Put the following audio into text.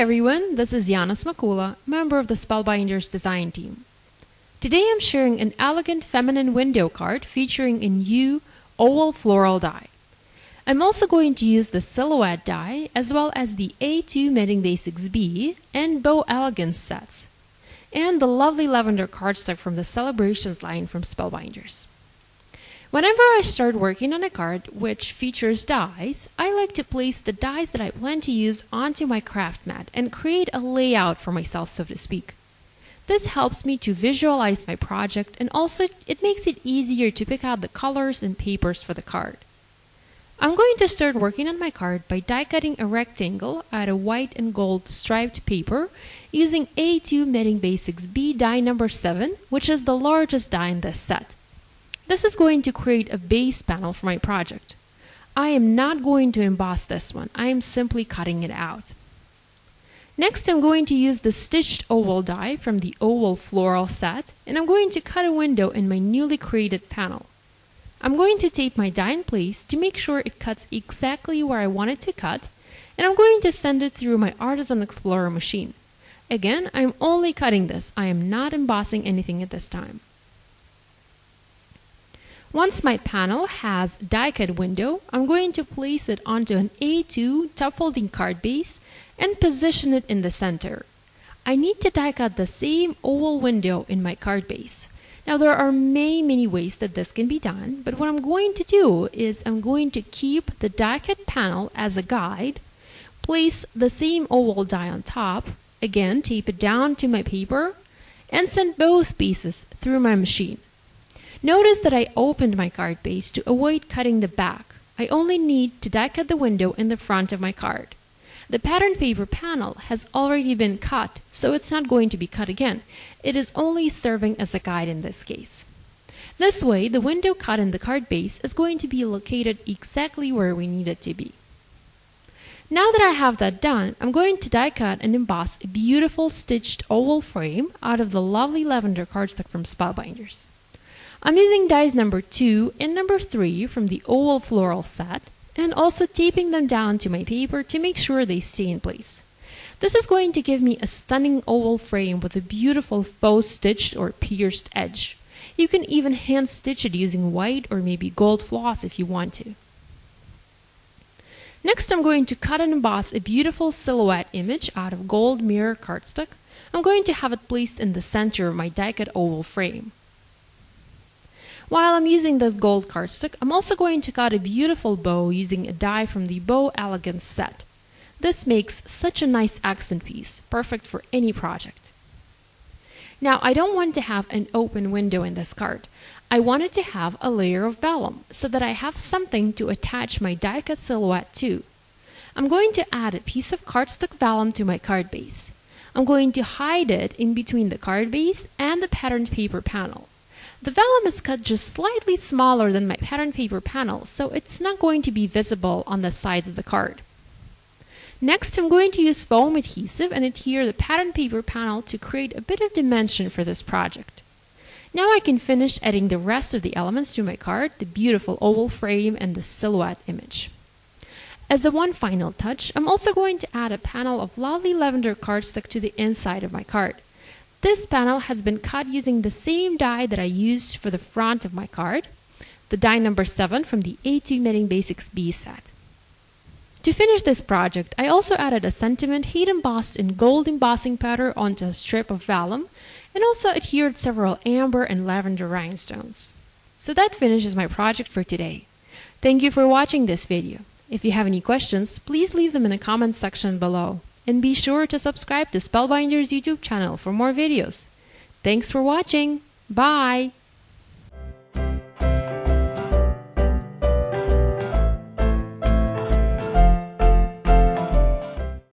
everyone, this is Yana Smakula, member of the Spellbinders design team. Today I'm sharing an elegant feminine window card featuring a new Oval Floral die. I'm also going to use the Silhouette die as well as the A2 Knitting Basics B and Bow Elegance sets, and the lovely lavender cardstock from the Celebrations line from Spellbinders. Whenever I start working on a card which features dies, I like to place the dies that I plan to use onto my craft mat and create a layout for myself, so to speak. This helps me to visualize my project, and also it makes it easier to pick out the colors and papers for the card. I'm going to start working on my card by die cutting a rectangle out of white and gold striped paper using A2 Knitting Basics B die number 7, which is the largest die in this set. This is going to create a base panel for my project. I am not going to emboss this one, I am simply cutting it out. Next, I'm going to use the stitched oval die from the Oval Floral set, and I'm going to cut a window in my newly created panel. I'm going to tape my die in place to make sure it cuts exactly where I want it to cut, and I'm going to send it through my Artisan Explorer machine. Again, I'm only cutting this, I am not embossing anything at this time. Once my panel has die cut window, I'm going to place it onto an A2 top folding card base and position it in the center. I need to die cut the same oval window in my card base. Now there are many ways that this can be done, but what I'm going to do is I'm going to keep the die cut panel as a guide, place the same oval die on top, again tape it down to my paper, and send both pieces through my machine. Notice that I opened my card base to avoid cutting the back. I only need to die cut the window in the front of my card. The pattern paper panel has already been cut, so it's not going to be cut again. It is only serving as a guide in this case. This way, the window cut in the card base is going to be located exactly where we need it to be. Now that I have that done, I'm going to die cut and emboss a beautiful stitched oval frame out of the lovely lavender cardstock from Spellbinders. I'm using dies number 2 and number 3 from the Oval Floral set, and also taping them down to my paper to make sure they stay in place. This is going to give me a stunning oval frame with a beautiful faux stitched or pierced edge. You can even hand stitch it using white or maybe gold floss if you want to. Next, I'm going to cut and emboss a beautiful silhouette image out of gold mirror cardstock. I'm going to have it placed in the center of my die cut oval frame. While I'm using this gold cardstock, I'm also going to cut a beautiful bow using a die from the Bow Elegance set. This makes such a nice accent piece, perfect for any project. Now, I don't want to have an open window in this card. I wanted to have a layer of vellum so that I have something to attach my die cut silhouette to. I'm going to add a piece of cardstock vellum to my card base. I'm going to hide it in between the card base and the patterned paper panel. The vellum is cut just slightly smaller than my pattern paper panel, so it's not going to be visible on the sides of the card. Next, I'm going to use foam adhesive and adhere the pattern paper panel to create a bit of dimension for this project. Now I can finish adding the rest of the elements to my card, the beautiful oval frame and the silhouette image. As a one final touch, I'm also going to add a panel of lovely lavender cardstock to the inside of my card. This panel has been cut using the same die that I used for the front of my card, the die number 7 from the A2 Knitting Basics B set. To finish this project, I also added a sentiment heat embossed in gold embossing powder onto a strip of vellum, and also adhered several amber and lavender rhinestones. So that finishes my project for today. Thank you for watching this video. If you have any questions, please leave them in the comments section below. And be sure to subscribe to Spellbinders YouTube channel for more videos. Thanks for watching. Bye!